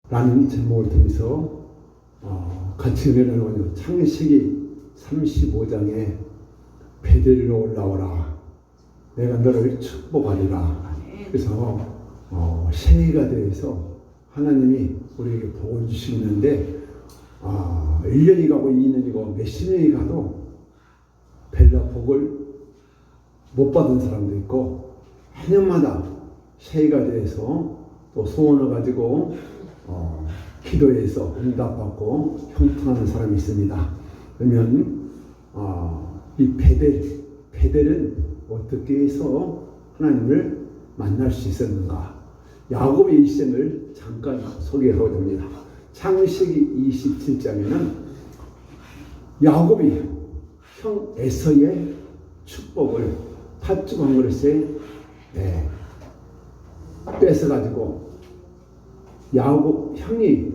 라는 제목을 통해서 같이 은혜를 나누는 창세기 35장에 베델로 올라오라. 내가 너를 축복하리라. 그래서 새해가 되어서 하나님이 우리에게 복을 주시는데 1년이 가고 2년이 가고 몇십 년이 가도 벨라 복을 못 받은 사람도 있고 해년마다 새해가 되어서 또 소원을 가지고 기도해서 응답받고 형통하는 사람이 있습니다. 그러면 이 베델은 어떻게 해서 하나님을 만날 수 있었는가? 야곱의 일생을 잠깐 소개하고 됩니다. 창세기 27장에는 야곱이 형 에서의 축복을 팥죽 한 그릇에 뺏어가지고 야곱 형이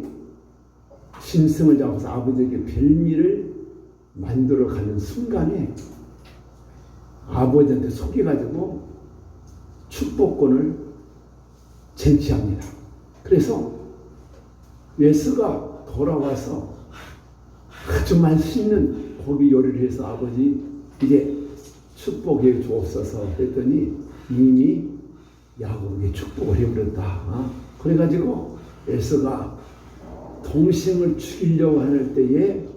짐승을 잡아서 아버지에게 별미를 만들어 가는 순간에 아버지한테 속여가지고 축복권을 쟁취합니다. 그래서 에서가 돌아와서 아주 맛있는 고기 요리를 해서 아버지 이제 축복해 주옵소서 했더니 이미 야곱에게 축복을 해버렸다. 그래가지고 에서가 동생을 죽이려고 할 때에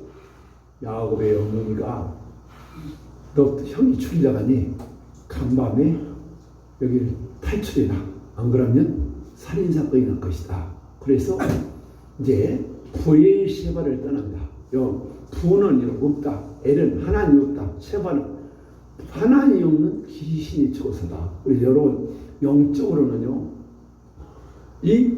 야곱의 어머니가 너 형이 죽이려고 하니 간밤에 여기를 탈출해라. 안 그러면 살인사건이 날 것이다. 그래서 이제 부엘셰바를 떠난다. 부는 없다. 엘은 하나님이 없다. 셰바는 하나님이 없는 귀신이 쳐서다. 여러분 영적으로는요,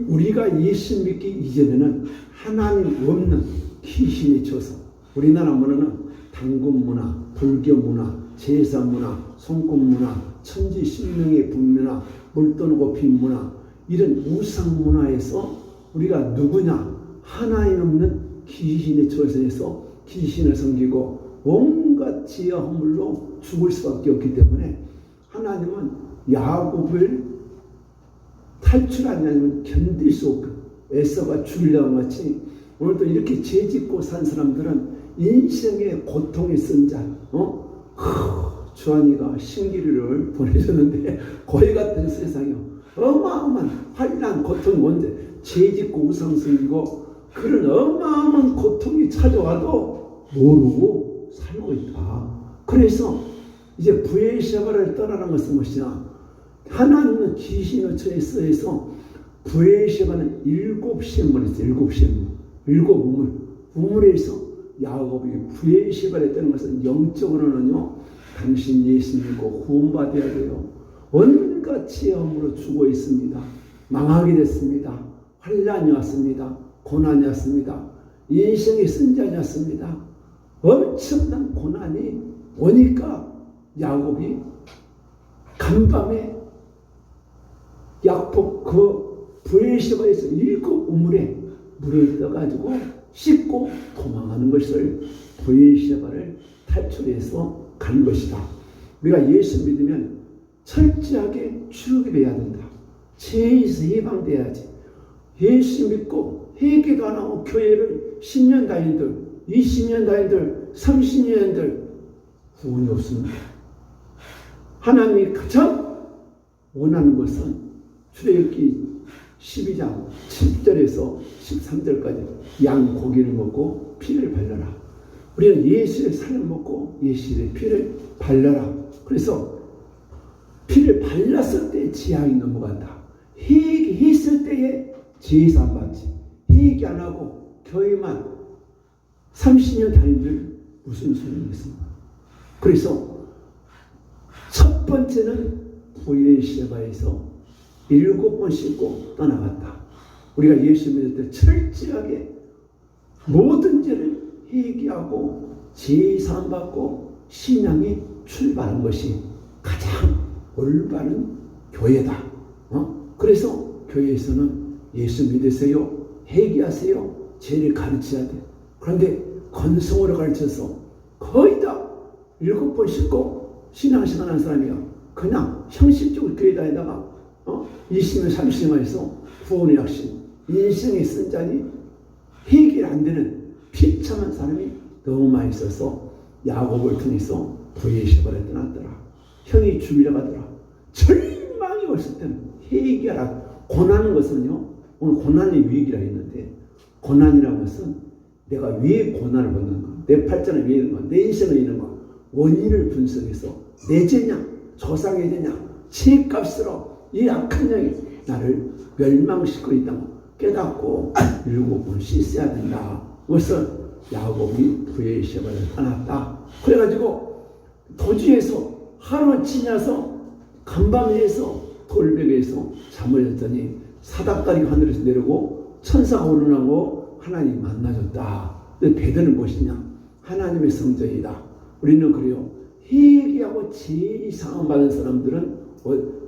우리가 예수 믿기 이전에는 하나님 없는 귀신이 쳐서 우리나라 문화는 당군 문화, 불교 문화, 제사 문화, 손금 문화, 천지 신명의 분문화, 물도는 빈 문화, 이런 우상 문화에서 우리가 누구냐? 하나님 없는 귀신의 처소에서 귀신을 섬기고 온갖 지하 허물로 죽을 수밖에 없기 때문에 하나님은 야곱을 탈출하냐면 견딜 수 없고 에서가 죽이려고 같이 오늘도 이렇게 죄짓고 산 사람들은 인생의 고통에 쓴 자, 주한이가 신기루를 보내줬는데 거의 같은 세상이요. 어마어마한 환난 고통 원제 죄짓고 우상 섬기고 그런 어마어마한 고통이 찾아와도 모르고 살고 있다. 그래서 이제 부엘셰바를 떠나는 것은 무엇이냐? 하나님은 귀신의 처에서 부엘셰바는 7시험을 했어요. 7 우물에서 야곱이 부엘셰바를 떠나는 것은 영적으로는요, 당신 예수 믿고 구원받아야 돼요. 온갖 체험으로 죽어 있습니다. 망하게 됐습니다. 환난이 왔습니다. 고난이 왔습니다. 인생의 승자이 왔습니다. 엄청난 고난이 오니까 야곱이 간밤에 야곱 부엘셰바에서 7 우물에 물을 떠가지고 씻고 도망하는 것을 부엘셰바를 탈출해서 간 것이다. 우리가 예수 믿으면 철저하게 출애굽해야 된다. 죄에서 해방돼야지. 예수 믿고 회개도 안 하고 교회를 10년 다니들, 20년 다니들, 30년들 구원이 없습니다. 하나님이 가장 원하는 것은 출애굽기 12장 7절에서 13절까지 양 고기를 먹고 피를 발라라. 우리는 예수의 살을 먹고 예수의 피를 발라라. 그래서 피를 발랐을 때 지향이 넘어간다. 회개했을 때에 죄에서 안 받지. 회개 안 하고 교회만 30년 다니들 무슨 소용이 있습니까? 그래서 첫 번째는 부엘셰바에서 7번 씻고 떠나갔다. 우리가 예수 믿을 때 철저하게 모든 죄를 회개하고 죄 사함 받고 신앙이 출발한 것이 가장 올바른 교회다. 그래서 교회에서는 예수 믿으세요, 회개하세요, 죄를 가르쳐야 돼. 그런데 건성으로 가르쳐서 거의 다 7번 씻고 신앙생활 하는 사람이야. 그냥 형식적으로 교회 다니다가 20년 30년 해서 구원의 약신 인생의 쓴자니 해결 안 되는 비참한 사람이 너무 많이 있어서 야곱을 통해서 부에시바를 떠났더라. 형이 죽이려고 하더라. 절망이 왔을 때는 해결하라. 고난인 것은요, 오늘 고난의 위기라 했는데, 고난이라는 것은 내가 왜 고난을 받는가, 내 팔자는 왜 있는가, 내 인생은 있는가, 원인을 분석해서 내 죄냐, 조상의 죄냐, 죄값으로 이 악한 영이 나를 멸망시키고 있다고 깨닫고 일곱번 씻어야 된다. 그것을 야곱이 부에시바를 떠났다. 그래가지고 도주에서 하루 지나서 간밤에서 돌베개에서 잠을 잤더니 사닥다리 하늘에서 내려오고 천사가 오르나고 하나님 만나줬다. 베드로는 무엇이냐? 하나님의 성전이다. 우리는 그래요. 회개하고 제일 사랑받은 사람들은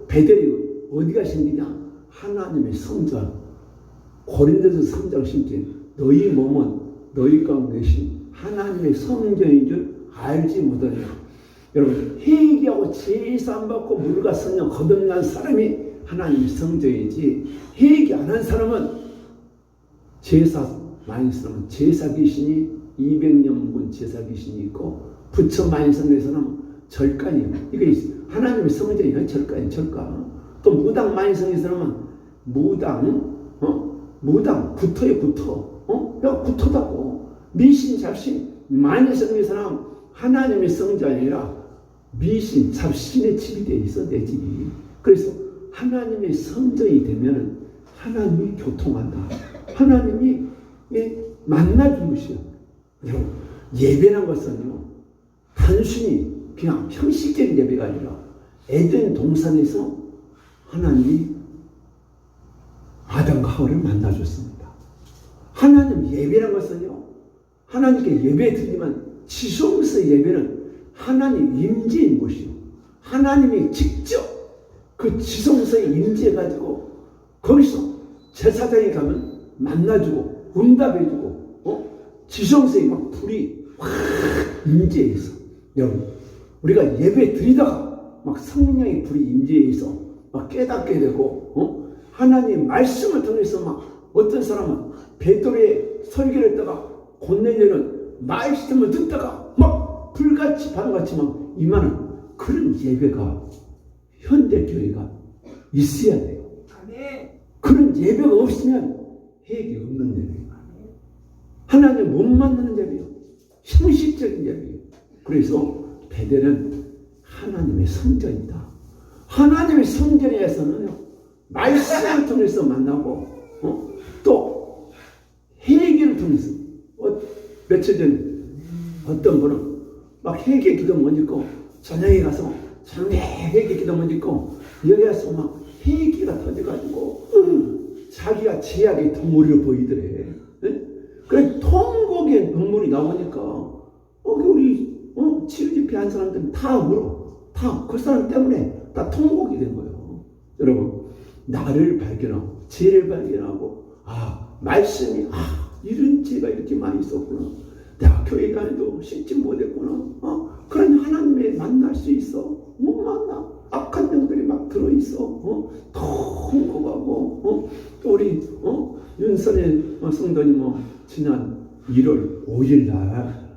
베드로가 어디가 생기냐? 하나님의 성전. 고린도서 성전 심기 너희 몸은 너희 가운데 계신 하나님의 성전인 줄 알지 못하냐. 여러분, 회개하고 제일 사랑받고 물과 성령 거듭난 사람이 하나님의 성전이지, 회개 안 한 사람은 제사 많이 쓰면 제사 귀신이 200년 묵은 제사 귀신이 있고, 부처 많이 성에서는 절간이에요. 이게 하나님의 성전이에요. 절간이에요. 절간. 또 무당 많이 성에서는 무당 붙어요. 붙어. 야, 붙어다고. 미신 잡신 많이 성에서는 하나님의 성전이 아니라 미신 잡신의 집이 돼 있어. 내 집이. 그래서 하나님의 성전이 되면 하나님이 교통한다. 하나님이 만나주는 것이요. 여러분, 예배란 것은요, 단순히 그냥 형식적인 예배가 아니라 에덴 동산에서 하나님이 아담과 하와를 만나줬습니다. 하나님 예배란 것은요, 하나님께 예배 드리지만 지성서 예배는 하나님 임재인 것이요. 하나님이 직접 그 지성소에 임재해가지고 거기서 제사장에 가면 만나주고 응답해주고 지성소에 막 불이 확 임재해서, 여러분, 우리가 예배 드리다가 막 성령의 불이 임재해서 막 깨닫게 되고 하나님 말씀을 통해서 막 어떤 사람은 베드로의 설교를 듣다가 고넬료는 말씀을 듣다가 막 불같이 바람같이 막 임하는 그런 예배가 현대교회가 있어야 돼요. 그런 예배가 없으면 회개 없는 예배예요. 하나님 못 만나는 예배예요. 형식적인 예배예요. 그래서 베델은 하나님의 성전이다. 하나님의 성전에서는 말씀을 통해서 만나고 또 회개를 통해서 며칠 전에 어떤 분은 막 회개 기도 못 읽고 저녁에 가서 저녁에 회개 기도 못 읽고 여기 와서 막 회개가 터져가지고 자기가 제약의 덩어리로 보이더래. 그래 통곡의 눈물이 나오니까 우리 치유집회 한 사람들은 다 울어. 다 그 사람 때문에 다 통곡이 된 거예요. 여러분, 나를 발견하고 죄를 발견하고 말씀이 이런 죄가 이렇게 많이 있었구나. 내가 교회 다녀도 씻지 못했구나. 그런 하나님을 만날 수 있어. 못 만나. 악한 영들이 막 들어있어. 통곡하고 또 우리 윤선의 성도님 지난 1월 5일 날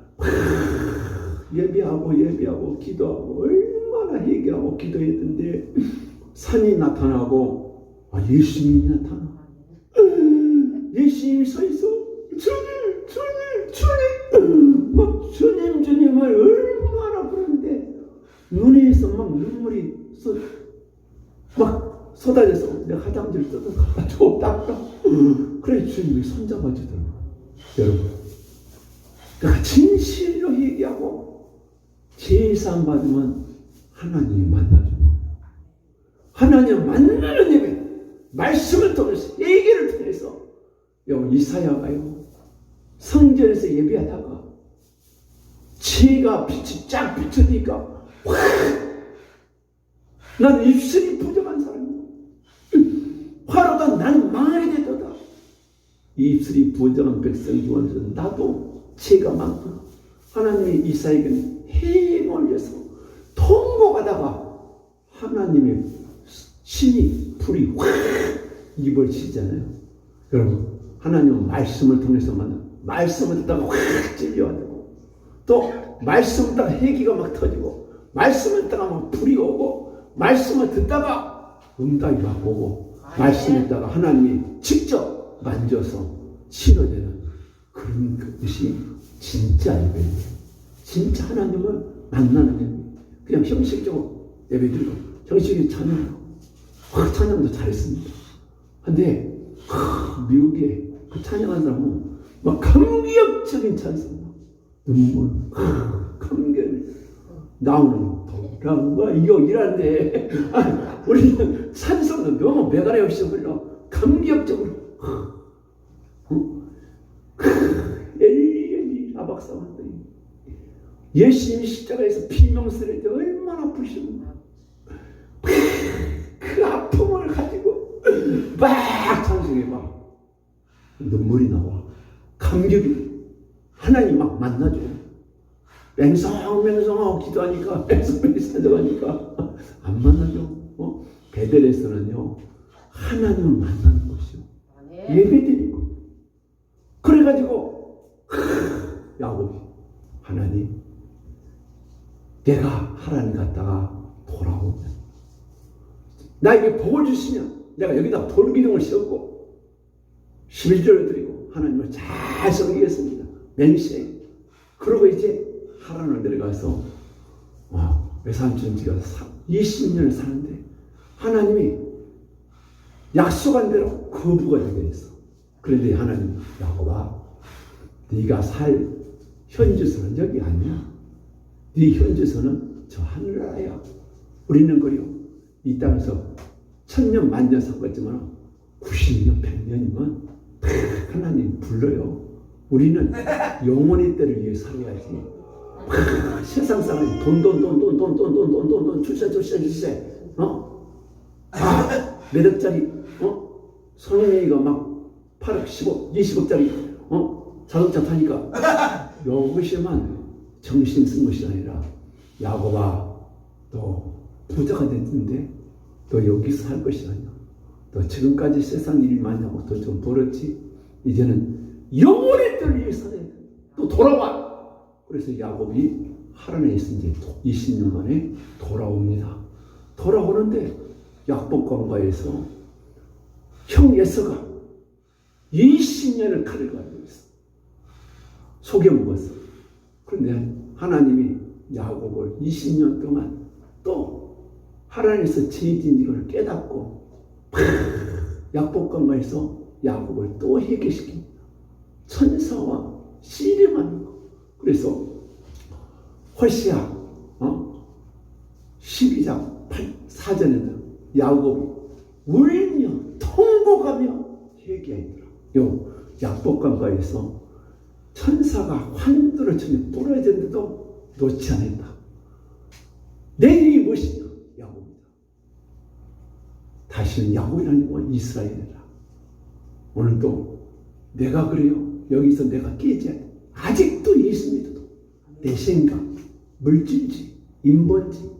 예배하고 기도하고 얼마나 회개하고 기도했는데 산이 나타나고 예수님이 나타나. 예수님이 서 있어. 주님 막 주님을 얼마나 부르는데 눈에서 막 눈물이 막 쏟아져서 내가 화장지를 뜯어가지고 닦아. 그래 주님이 손잡아주더라고. 여러분, 내가 진실로 얘기하고 제사 받으면 하나님이 만나주는 거예요. 하나님 만나는 예배, 말씀을 통해서 얘기를 통해서 이사야가요 성전에서 예배하다가 죄가 빛이 쫙 비추니까 나는 입술이 부정한 사람이야. 화로가 나는 망하게 되도다. 이 입술이 부정한 백성이 원해서 나도 죄가 많구나. 하나님이 이사야에게는 해에 올려서 통곡하다가 하나님의 신이 불이 확 입을 치잖아요. 여러분, 하나님은 말씀을 통해서 말씀을 듣다가 확 찔려가지고, 또 말씀을 듣다가 해기가 막 터지고, 말씀을 듣다가 막 불이 오고, 말씀을 듣다가 응답이 막 오고, 말씀을 듣다가 하나님이 직접 만져서 치료되는 그런 것이 진짜 예배예요. 진짜 하나님을 만나는 예배. 그냥 형식적으로 예배드리고 형식이 찬양하고 찬양도 잘했습니다. 근데 미국에 그 찬양하는 사람은 막 감격적인 찬송, 눈물, 감격이 나오는 돌아와 이거 이라는데 우리는 찬송은 너무 메가리 없이 불러 감격적으로 엘리 아박사만다. 예수님이 십자가에서 비명소리를 얼마나 아프시는가. 그 아픔을 가지고 막 찬송해 막 눈물이 나와. 감격이 하나님 막 만나줘. 맹성맹성하고 기도하니까 맹성맹성하니까 안 만나죠. 베델에서는요 하나님을 만나는 것이요 예배드리고 그래가지고 야곱이 하나님 내가 하나님 갔다가 돌아오면 나에게 복을 주시면 내가 여기다 돌기둥을 씌웠고 11절을 드리고 하나님을 잘 섬기겠습니다. 맹세. 그러고 이제 하란을 내려가서 외삼촌 집에 20년을 사는데 하나님이 약속한 대로 거부가 되게 했어. 그런데 하나님 야곱아 네가 살 현주소는 여기 아니야. 네 현주소는 저 하늘나라야. 우리는 그래요. 이 땅에서 1000년 만년 산 거지만 90년 100년이면 하나님 불러요. 우리는 영원의 때를 위해 살아야지. 세상 사람이 돈 출세 몇 억짜리 손흥민이가 막 8억 10억 20억짜리 자동차 타니까 이것이만 정신 쓴 것이 아니라 야곱아 너 부자가 됐는데 너 여기서 살 것이 아니야. 너 지금까지 세상 일 많이 하고 더 좀 벌었지. 이제는 영원의 때를 위해 살아야 돼. 또 돌아와. 그래서 야곱이 하란에 있은 지 20년 만에 돌아옵니다. 돌아오는데 약복강가에서 형 에서가 20년을 칼을 가지고 있어. 속여먹었어. 그런데 하나님이 야곱을 20년 동안 또 하란에서 죄진 이걸 깨닫고 약복강가에서 야곱을 또 회개시킵니다. 천사와 씨름하는 거. 그래서 호시아 12장 4절에는 야곱이 울며 통곡하며 회개하더라. 요 약복강가에서 천사가 환도를 치며 부러졌는데도 놓지 않았다. 내 이름이 무엇이냐? 야곱이다. 다시는 야곱이라는 건 이스라엘이다. 오늘도 내가 그래요. 여기서 내가 깨져야 돼. 아직도 예수 믿어도 내 생각, 물질지, 인본지,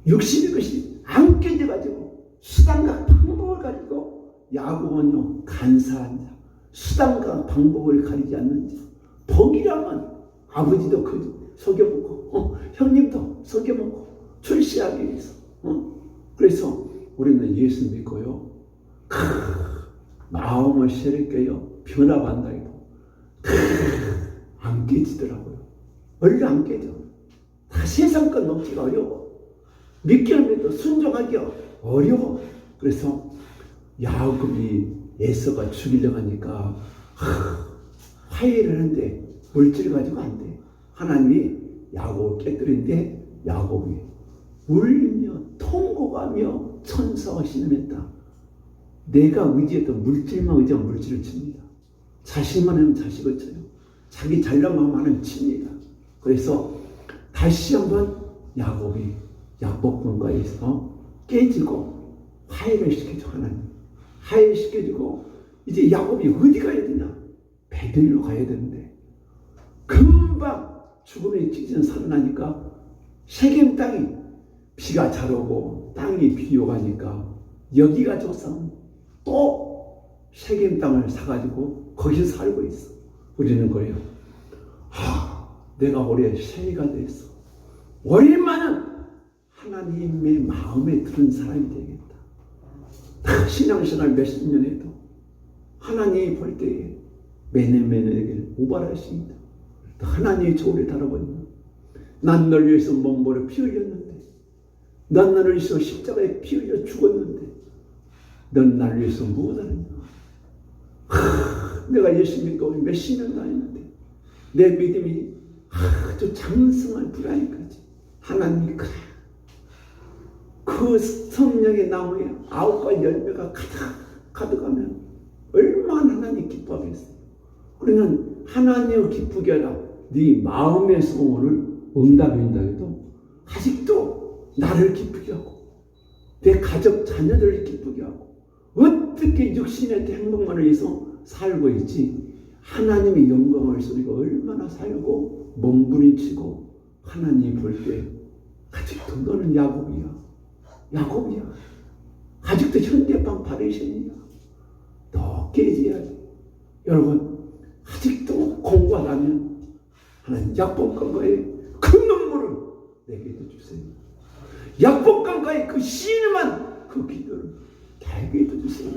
육신의 것이 안 깨져가지고 수단과 방법을 가지고 야곱은요 간사한 자, 수단과 방법을 가리지 않는 자. 복이라면 아버지도 속여먹고 형님도 속여먹고 출시하기 위해서 그래서 우리는 예수 믿고요 마음을 새롭게요 변화한다 해도 안 깨지더라고요. 원래 안 깨져. 다 세상 것 넘기가 어려워. 믿기는 해도 순종하기가 어려워. 그래서 야곱이 에서가 죽이려고 하니까 화해를 하는데 물질 가지고 안 돼. 하나님이 야곱을 깨뜨리는데 야곱이 울며 통곡하며 천사와 신음했다. 내가 의지했던 물질만 의지하면 물질을 칩니다. 자식만 하면 자식을 쳐요. 자기 잘난 마음 칩니다. 그래서 다시 한번 야곱이 약복강가에서 깨지고 화해를 시켜줘. 하나님 화해를 시켜주고 이제 야곱이 어디 가야 되냐? 베들로 가야 되는데 금방 죽음의 직전 살아나니까 세겜 땅이 비가 잘 오고 땅이 비 오가니까 여기가 조상 또 세겜 땅을 사가지고 거기서 살고 있어. 우리는 그래요. 내가 올해 새해가 됐어. 올해만은 하나님의 마음에 드는 사람이 되겠다. 신앙생활 몇십 년 해도 하나님이 볼 때에 매년매년에게 오발하십니다. 하나님의 조울에 달아버리면 난 널 위해서 몸버려 피 흘렸는데, 난 너를 위해서 십자가에 피 흘려 죽었는데 넌 나를 위해서 무엇을 하냐. 내가 예수 믿고 몇십 년 다녔는데 내 믿음이 아주 장성한 불안이까지 하나님이 그 성령의 나무에 9가지 열매가 가득하면 얼마나 하나님 기뻐하겠어요. 그러면 하나님을 기쁘게 하라. 네 마음의 소원을 응답한다 해도 아직도 나를 기쁘게 하고 내 가족 자녀들을 기쁘게 하고 어떻게 육신의 행복만을 위해서 살고 있지. 하나님의 영광을 위해서 우리가 얼마나 살고 몸부림치고 하나님 볼 때 아직도 너는 야곱이야. 아직도 현대방 바리새인이야. 너 깨져야 돼. 여러분 아직도 공부하다면 하나님 약복강가의 그 눈물을 내게도 주세요. 약복강가의 그 신음한 그 기도를 나에게도 주세요.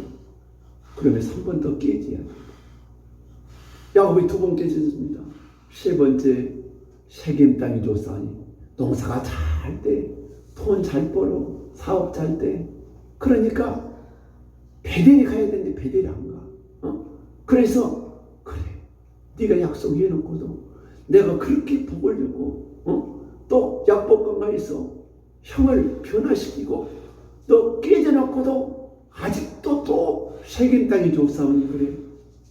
그러면 3번 더 깨져야 돼. 야곱이 2번 깨졌습니다. 3번째 세겜 땅이 좋사니 농사가 잘 때, 돈 잘 벌어, 사업 잘 때. 그러니까 베델이 가야 되는데 베델이 안 가. 그래서 그래, 네가 약속해 놓고도 내가 그렇게 복을 주고 또 약복강가에서 형을 변화시키고 또 깨져놓고도 아직도 또 세겜 땅이 좋사오니 그래.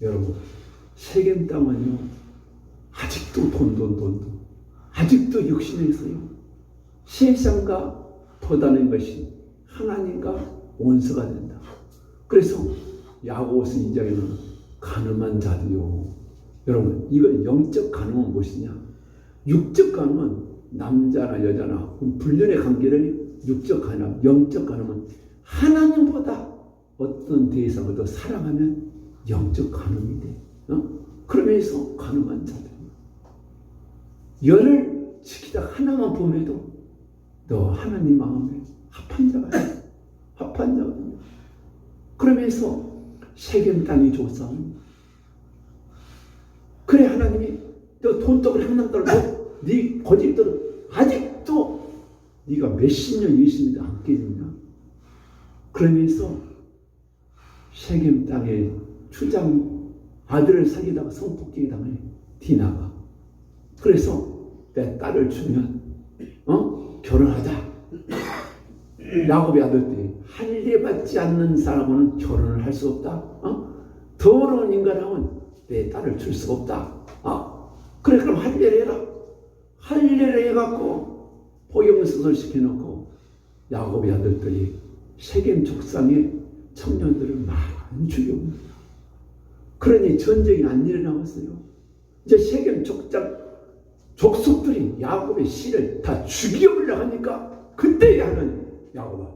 여러분 세겜 땅은요 아직도 돈 아직도 육신에서요 세상과 더다는 것이 하나님과 원수가 된다. 그래서 야고보서 2장에는 가늠한 자들요. 여러분 이건 영적 가늠은 무엇이냐? 육적 가늠은 남자나 여자나 불륜의 관계를 육적 가늠, 영적 가늠은 하나님보다 어떤 대상을 더 사랑하면 영적 가늠이 돼. 그러면서 가늠한 자들. 열을 지키다 하나만 보면도 너 하나님 마음에 합한 자가 합한자거든요. 그러면서 세겜 땅이 좋사오니 그래 하나님이 너 돈독을 한남 떨고 네 거짓들은 아직도 네가 몇십 년 20년 안 깨졌냐. 그러면서 세겜 땅에 추장 아들을 사귀다가 성폭행이 당해 디나가. 그래서 내 딸을 주면 결혼하자. 야곱의 아들 때 할례받지 않는 사람은 결혼을 할 수 없다. 더러운 인간하면 내 딸을 줄 수가 없다. 그래 그럼 할례를 해라. 할례를 해갖고 포경수술 시켜놓고 야곱의 아들들이 세겜 족상의 청년들을 많이 죽여옵니다. 그러니 전쟁이 안 일어나왔어요. 이제 세겜 족속들이 야곱의 씨를 다 죽여버리려 하니까 그때 하나님 야곱아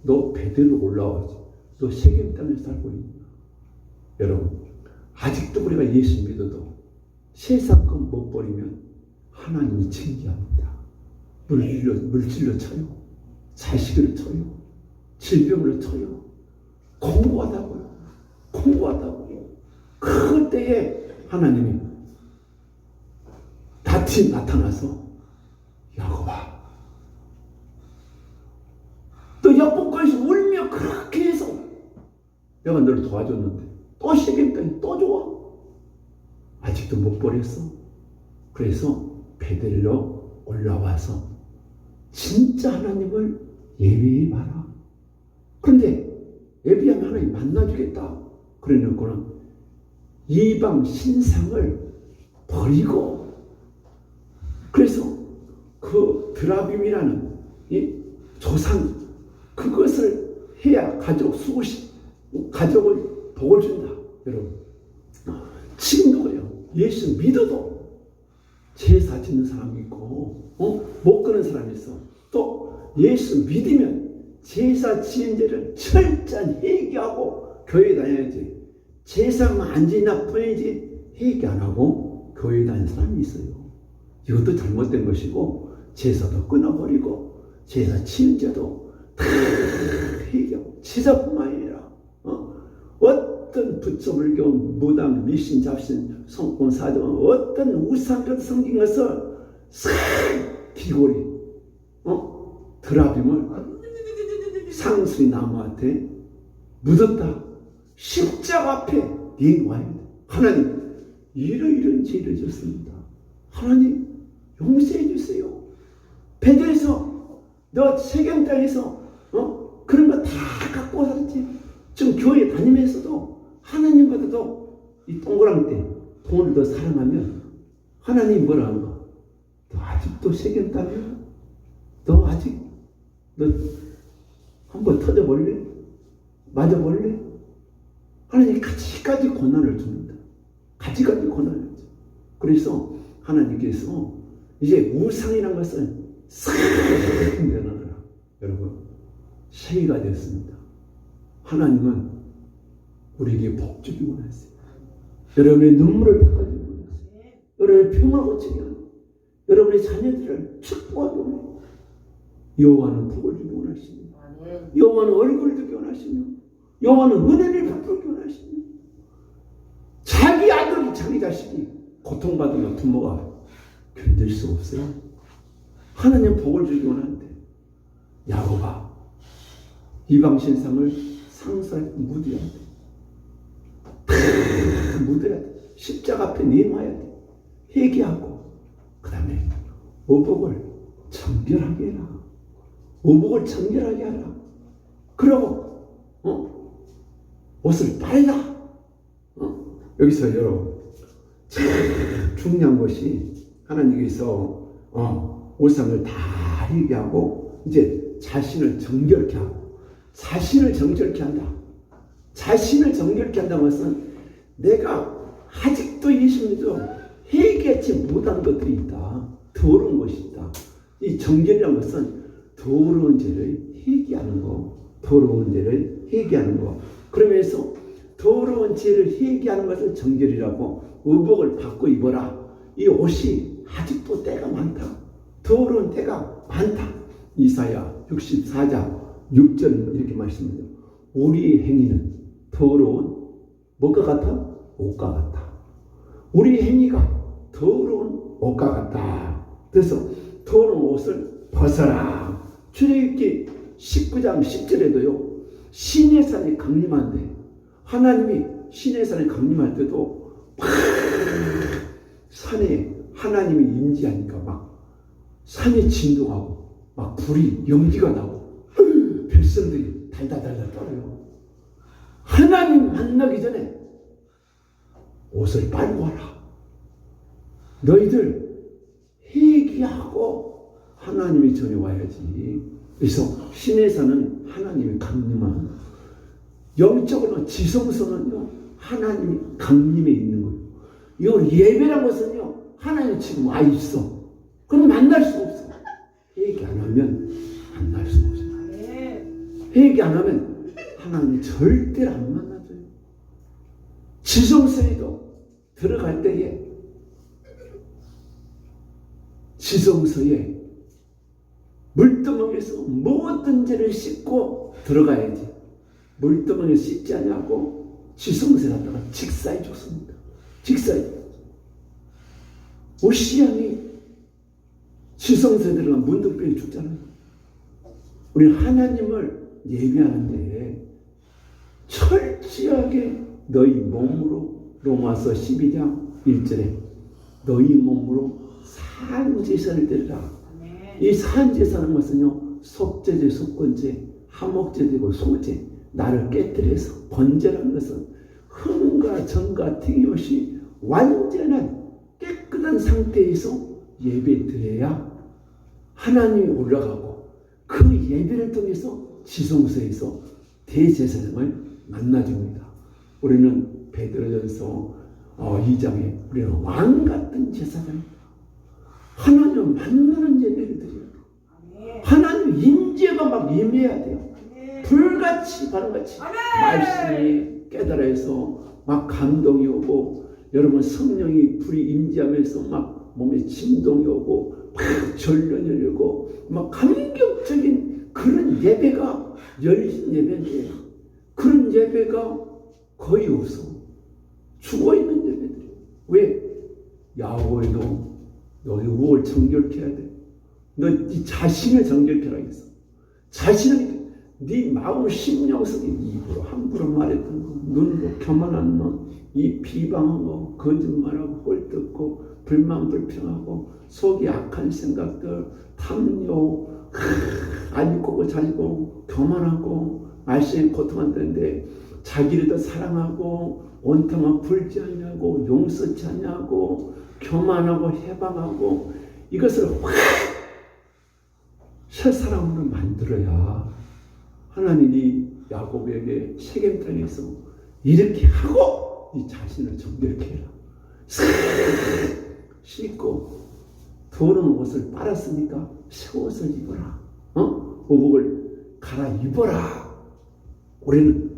너 베델로 올라와야지. 너 세겜 땅에 살고 있냐. 여러분 아직도 우리가 예수 믿어도 세상 것 못 버리면 하나님이 챙겨합니다. 물질로 쳐요. 자식으로 쳐요. 질병으로 쳐요. 공부하다고요. 그때에 하나님이 다시 나타나서 야곱아 또 약복강에서 울며 그렇게 해서 내가 너를 도와줬는데 또 세겜 땅이 또 좋아. 아직도 못 버렸어. 그래서 베델로 올라와서 진짜 하나님을 예배해 봐라. 그런데 예배하면 하나님 만나주겠다. 그래놓고는 이방 신상을 버리고 그래서 그 드라빔이라는 이 조상 그것을 해야 가족을 복을 준다. 여러분 지금도 그래요. 예수 믿어도 제사 짓는 사람이 있고 못 끊는 사람이 있어. 또 예수 믿으면 제사 지은 죄를 철저히 회개하고 교회 다녀야지. 제사만 안 지나 뿐이지 회개 안 하고 교회 다니는 사람이 있어요. 이것도 잘못된 것이고 제사도 끊어버리고 제사 치는데도 다 회개하고 제사뿐만 아니라 어떤 부처불교 무당 미신 잡신 성공 사정 어떤 우상처럼 생긴 것을 싹 귀고리 드라빔을 상수리 나무한테 묻었다. 십자가 앞에 내놓아야 돼. 하나님 이런 죄를 졌습니다. 하나님 용서해 주세요. 베드에서 너 세경 땅에서 그런 거 다 갖고 살았지. 지금 교회 다니면서도 하나님보다도 이 동그랑땡 돈을 더 사랑하면 하나님 뭐라 하는 거? 너 아직도 세경 땅이야? 너 아직 너 한번 터져볼래? 맞아볼래? 하나님이 가지가지 고난을 줍니다. 가지가지 고난을 줍니다. 그래서 하나님께서 이제 우상이라는 것을 싹 내놔라. 여러분 세이가 됐습니다. 하나님은 우리에게 복 주기 원하세요. 여러분의 눈물을 닦아주기 원하세요. 여러분의 평화 고치기 원하세요. 여러분의 자녀들을 축복하기 원하세요. 여호와는 복을 주기 원하십니다. 여호와는 얼굴을 주기 원하시며 여호와는 은혜를 베풀기 원하시며 자기 아들이 자기 자식이 고통받으면 부모가 견딜 수 없어요. 하나님 복을 주기 원하는데 야곱아 이방 신상을 상사에 묻어야 돼. 묻어야 돼. 십자가 앞에 내놔야 돼. 회개하고 그 다음에 오복을 정결하게 해라. 오복을 정결하게 하라. 그러고 옷을 빨라. 여기서 여러분 참 중요한 것이 하나님께서 옷상을 다 회개하고 이제 자신을 정결케 하고 자신을 정결케 한다. 자신을 정결케 한다는 것은 내가 아직도 예수님도 회개하지 못한 것들이 있다. 더러운 것이 있다. 이 정결이라는 것은 더러운 죄를 회개하는 거, 더러운 죄를 회개하는 거. 그러면서 더러운 죄를 회개하는 것을 정결이라고 의복을 받고 입어라. 이 옷이 아직도 때가 많다. 더러운 때가 많다. 이사야 64장 6절 이렇게 말씀합니다. 우리의 행위는 더러운 뭐가 같아? 옷과 같다. 우리의 행위가 더러운 옷과 같다. 그래서 더러운 옷을 벗어라. 출애굽기 19장 10절에도요. 시내산이 강림한데 하나님이 시내산에 강림할 때도 막 산에 하나님이 임재하니까 막 산이 진동하고 막 불이 연기가 나고 백성들이 달달달달 떨어요. 하나님 만나기 전에 옷을 빨고 와라. 너희들 회개하고 하나님이 전에 와야지. 그래서 시내산은 하나님이 강림한 영적으로 지성소는요 하나님이 강림에 있는 거예요. 이 예배란 것은요 하나님 지금 와 있어. 그런데 만날 수 없어. 회개 안 하면 만날 수 없어. 회개 안 하면 하나님 절대로 안 만나줘요. 지성소에도 들어갈 때에 지성소에 물두멍에서 모든 죄를 씻고 들어가야지. 물두멍에 씻지 않냐고 지성소에 갔다가 직사해 줬습니다. 직사해. 오시안이 지성소에 들어가면 문득병이 죽잖아요. 우리 하나님을 예배하는데 철저하게 너희 몸으로 로마서 12장 1절에 너희 몸으로 산제사를 드리라. 이 산제사는 것은요 속죄제, 속건제, 화목제 되고 소제 나를 깨뜨려서 번제라는 것은 흥과 정과 튀김없이 완전한 깨끗한 상태에서 예배 드려야 하나님이 올라가고 그 예배를 통해서 지성소에서 대제사장을 만나줍니다. 우리는 베드로전서 2장에 우리는 왕같은 제사장입니다. 하나님 만나는 예배를 드려요. 하나님 임재가 막 임해야 돼요. 불같이 바람같이 말씀이 깨달아서 막 감동이 오고 여러분 성령이 불이 임재하면서 막 몸에 진동이 오고 막 전련이 오고 막 감격적인 그런 예배가 열린 예배인데 그런 예배가 거의 없어. 죽어있는 예배들이. 왜? 야고에도 너희 우월 정결케 해야 돼. 너 네 자신을 정결케 하겠어. 자신을 네 마음 심령 속에 입으로 함부로 말했던 거, 눈으로 교만한 너, 이 비방하고 거짓말하고 헐뜯고 불만불평하고 속이 악한 생각들, 탐욕, 안 입고 잘 입고 교만하고 말씀에 고통한다는데 자기를 더 사랑하고 온통한 불지 않냐고 용서치 않냐고 교만하고 해방하고 이것을 확 새 사람으로 만들어야 하나님이 야곱에게 세겜 땅에서 이렇게 하고 네 자신을 정결케 해라. 싹 씻고 더러운 옷을 빨았으니까 새 옷을 입어라. 오복을 갈아입어라. 우리는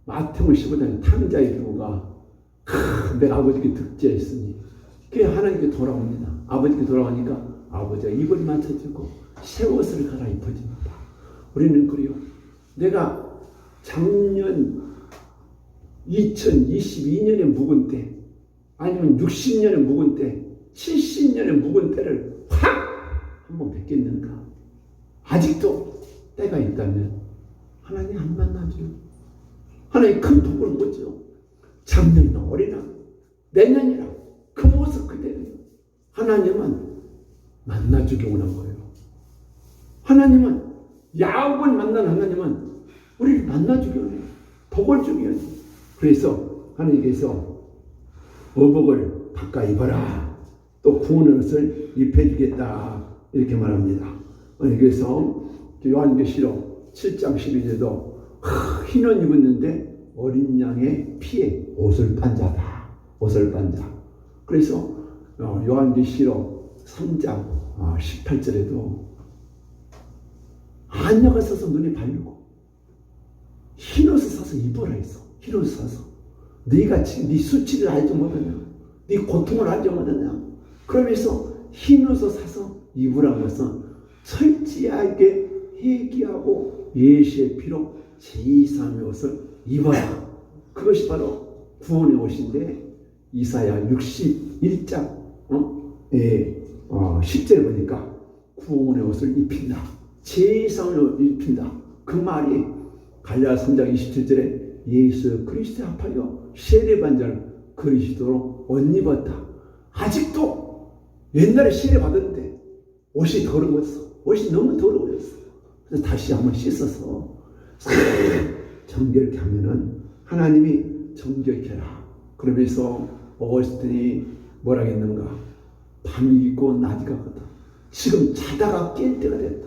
마태복음 15장에 탕자의 경우가 내가 아버지께 득죄했으니 그게 하나님께 돌아옵니다. 아버지께 돌아오니까 아버지가 입을 맞춰주고 새 옷을 갈아입어줍니다. 우리는 그래요. 내가 작년 2022년에 묵은 때 아니면 60년에 묵은 때 70년에 묵은 때를 확 한번 뵙겠는가? 아직도 때가 있다면 하나님 안 만나죠. 하나님 큰 복을 못 줘. 작년이나 올해나 내년이나 그 모습 그대로요. 하나님은 만나주기 원한 거예요. 하나님은 야곱을 만난 하나님은 우리를 만나주기 원해요. 복을 주기 원해요. 그래서 하나님께서 어복을 바꿔 입어라. 또 구원의 옷을 입혀주겠다. 이렇게 말합니다. 그래서 요한계시록 7장 12절에도 흰옷 입었는데 어린 양의 피에 옷을 빤 자다. 옷을 빤 자. 그래서 요한계시록 3장 18절에도 안약을 써서 눈에 바르고 흰옷을 사서 입어라 했어. 흰옷을 사서. 네가 지금 네 수치를 알지 못하냐? 네 고통을 알지 못하냐? 그러면서 흰옷을 사서 입으라는 것은 철저하게 회개하고 예수의 피로 제2, 3의 옷을 입어라. 그것이 바로 구원의 옷인데 이사야 61장 10절에 보니까 구원의 옷을 입힌다. 제2, 3의 옷을 입힌다. 그 말이 갈라디아 3장 27절에 예수 그리스도에 합하여 세례받은 그리스도로 옷 입었다. 아직도 옛날에 세례받았는데 옷이 더러웠어. 옷이 너무 더러워졌어. 그래서 다시 한번 씻어서 정결케 하면은 하나님이 정결케 해라. 그러면서 어거스틴이 뭐라 했는가? 밤이 있고 낮이 같거든. 지금 자다가 깰 때가 됐다.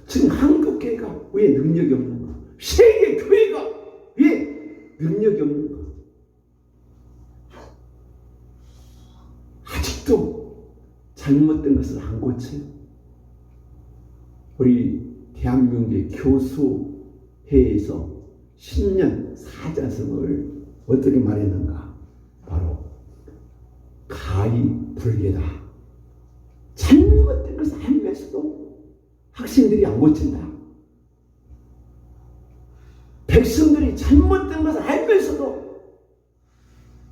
지금 한국교회가 왜 능력이 없는가? 세계교회가 왜 능력이 없는가? 아직도 잘못된 것을 안 고쳐요. 우리 대한민국의 교수회에서 신년 사자성을 어떻게 말했는가? 바로 가히 불개다. 잘못된 것을 알면서도 학생들이 안 고친다. 백성들이 잘못된 것을 알면서도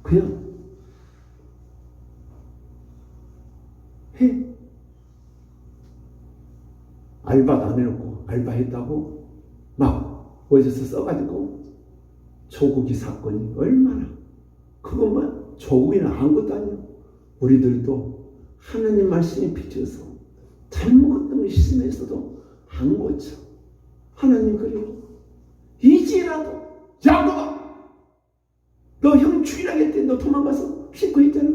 그냥 해. 알바도 안 해놓고 알바했다고 막 어디서 써가지고 조국이 사건이 얼마나 그것만 조국이나 아무것도 아니야. 우리들도 하나님 말씀에 비춰서 잘못된 걸 있으면서도 안 고쳐. 하나님 그래요. 이제라도 야곱아 너 형 죽이라겠대. 너 도망가서 씻고 있잖아.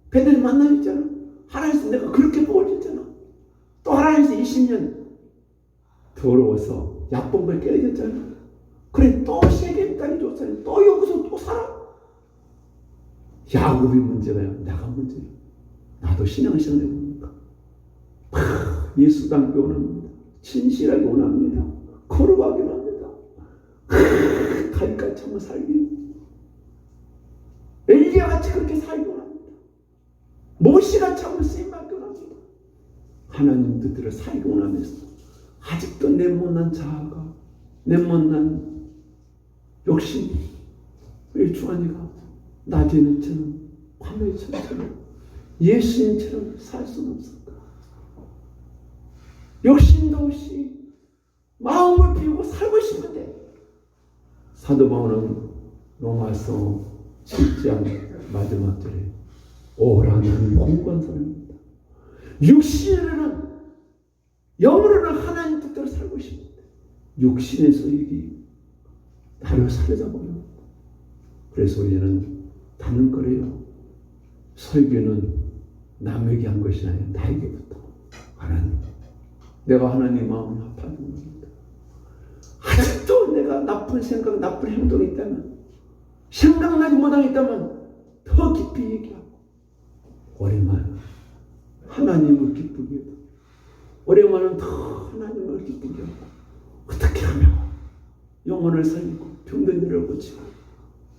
배들이 만나고 있잖아. 하나님께서 내가 그렇게 복을 줬잖아. 또 하나님께서 20년 더러워서 약봉을 깨어졌잖아. 그래 또 세겜 땅이 줬잖아. 또 여기서 또 살아. 야곱이 문제가요. 내가 문제야. 나도 신앙생활 해봅니까? 예수 닮기 원합니다. 진실하게 원합니다. 거룩하게 원합니다. 갈까지 한번 살기. 엘리야 같이 그렇게 살고 합니다. 모시같이 한번 쓰임받고 합니다. 하나님 뜻대로 살고 나면서 아직도 내 못난 자아가, 내 못난 욕심이, 우리 주한이가 낮에는 처럼 밤에 처럼 예수님처럼 살 수는 없을까? 욕심도 없이 마음을 비우고 살고 싶은데, 사도 바울은 로마서 7장 마지막 절에 오라는 공고한 사람입니다. 육신으로는, 영으로는 하나님 뜻대로 살고 싶은데 육신의 소욕이 나를 사로잡아요. 그래서 우리는 다는 거래요. 설교는 남에게 한 것이 아니라 나에게부터. 하나님, 내가 하나님 마음을 아파하는 겁니다. 아직도 내가 나쁜 생각, 나쁜 행동이 있다면, 생각나지 못한 게 있다면 더 깊이 얘기하고, 오랜만에 하나님을 기쁘게 하고, 오랜만에 더 하나님을 기쁘게 하고, 어떻게 하면 영혼을 살리고 병든 일을 고치고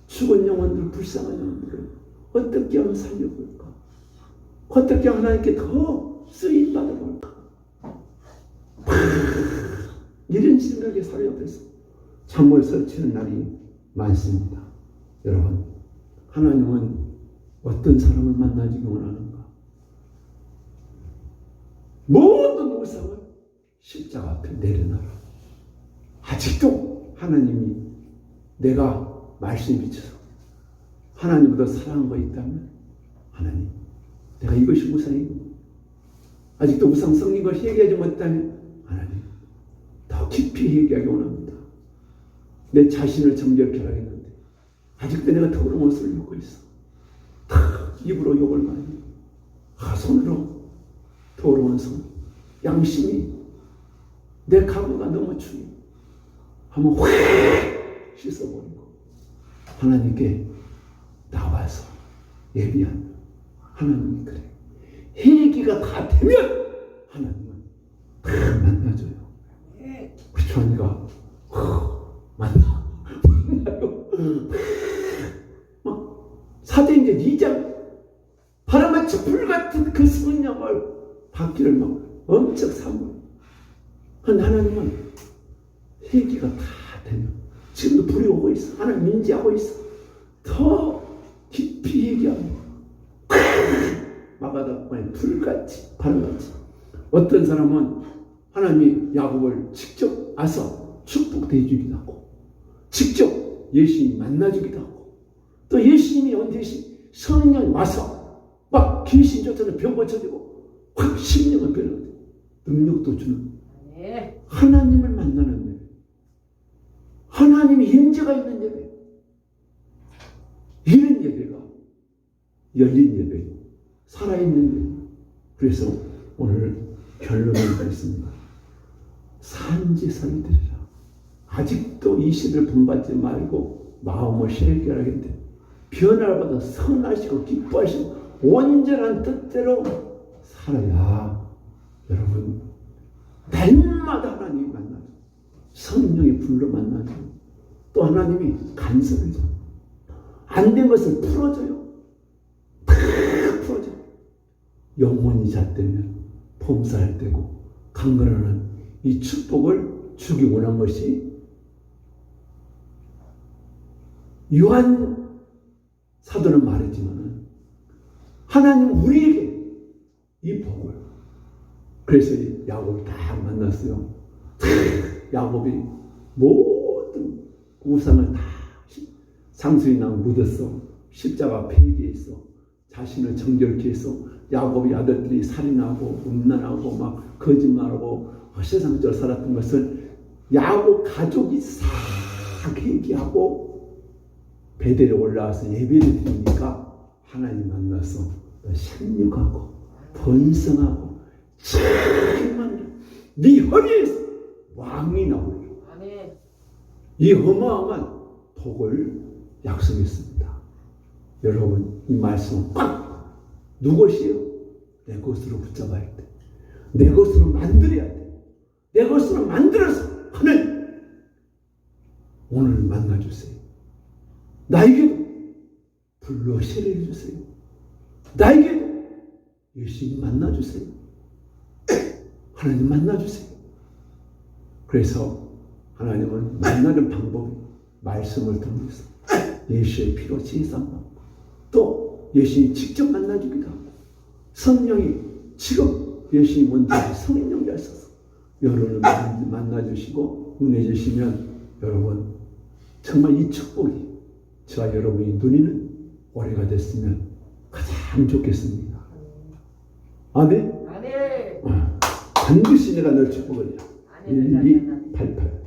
죽은 영혼들, 불쌍한 영혼들을 어떻게 하면 살려볼까? 어떻게 하나님께 더 쓰임받아 볼까? 이런 생각에 사회 옆에서 잠을 설치는 날이 많습니다. 여러분, 하나님은 어떤 사람을 만나주기 원하는가? 모든 우상을 십자가 앞에 내려놔라. 아직도 하나님이 내가 말씀에 비춰서 하나님보다 사랑한 거 있다면, 하나님, 내가 이것이 우상이고 아직도 우상 성린 것을 얘기하지 못했다면, 하나님, 더 깊이 얘기하기 원합니다. 내 자신을 정결케 하겠는데 아직도 내가 더러운 옷을 입고 있어. 입으로 욕을 많이 해. 손으로 더러운 손, 양심이, 내 각오가 너무 추해. 한번 확 씻어버리고 하나님께 나와서 예비한, 하나님이 그래, 회개가 다 되면 하나님은 다 만나줘요. 우리 주한이가 만나요. 사도행전 2장 바람같이 불같은 그 성령을 받기를 막 엄청 사모해요. 하나님은 회개가 다 되면, 지금도 불이 오고 있어, 하나님 인지하고 있어, 더 깊이 얘기하고 마가다락방에 불같이, 바람같이. 어떤 사람은 하나님이 야곱을 직접 와서 축복해 주기도 하고, 직접 예수님이 만나주기도 하고, 또 예수님이 언제시 성령이 와서 막 귀신조차는 병 고쳐주고 확 심령을 변화돼 능력도 주는 하나님을 만나는 예배, 하나님의 임재가 있는 예배, 이런 예배가 열린 예배, 살아있는 예배. 그래서 오늘 결론을 드렸습니다. 산지사를 드리라. 아직도 이 시대를 본받지 말고 마음을 실결하겠는데 변화를 받아 선하시고 기뻐하시고 온전한 뜻대로 살아야, 여러분, 날마다 하나님이 만나죠. 성령의 불로 만나죠. 또 하나님이 간섭을 줘. 안 된 것을 풀어줘요. 다 풀어줘요. 영혼이 잣되면 범사할 때고 강건하는 이 축복을 주기 원한 것이 요한 사도는 말했지만 하나님 우리에게 이 복을, 그래서 야곱을 다 만났어요. 야곱이 모든 우상을 다 상수리 나무 묻었어. 십자가 폐기했어. 자신을 정결케 했어. 야곱의 아들들이 살인하고 음란하고 막 거짓말하고 세상적으로 살았던 것을 야곱 가족이 싹 회개하고 베델에 올라와서 예배를 드리니까 하나님 만나서 생육하고 번성하고 정말 네 허리에서 왕이 나오리라. 이 어마어마한 복을 약속했습니다. 여러분, 이 말씀은 꽉 누구시요? 내 것으로 붙잡아야 돼. 내 것으로 만들어야 돼. 내 것으로 만들어서 하는 오늘 만나주세요. 나에게도 불러 세례해 주세요. 나에게도 예수님 만나주세요. 하나님 만나주세요. 그래서 하나님은 만나는 방법이 말씀을 통해서 예수의 피로 제사받고 또 예수님 직접 만나주기도 하고 성령이 지금 예수님 먼저 성령이 하셔서 여러분을 만나주시고 은혜 주시면 여러분 정말 이 축복이 저와 여러분이 누리는 올해가 됐으면 가장 좋겠습니다. 아멘? 아멘. 반드시 내가 널 축복을 해요. 1, 2, 88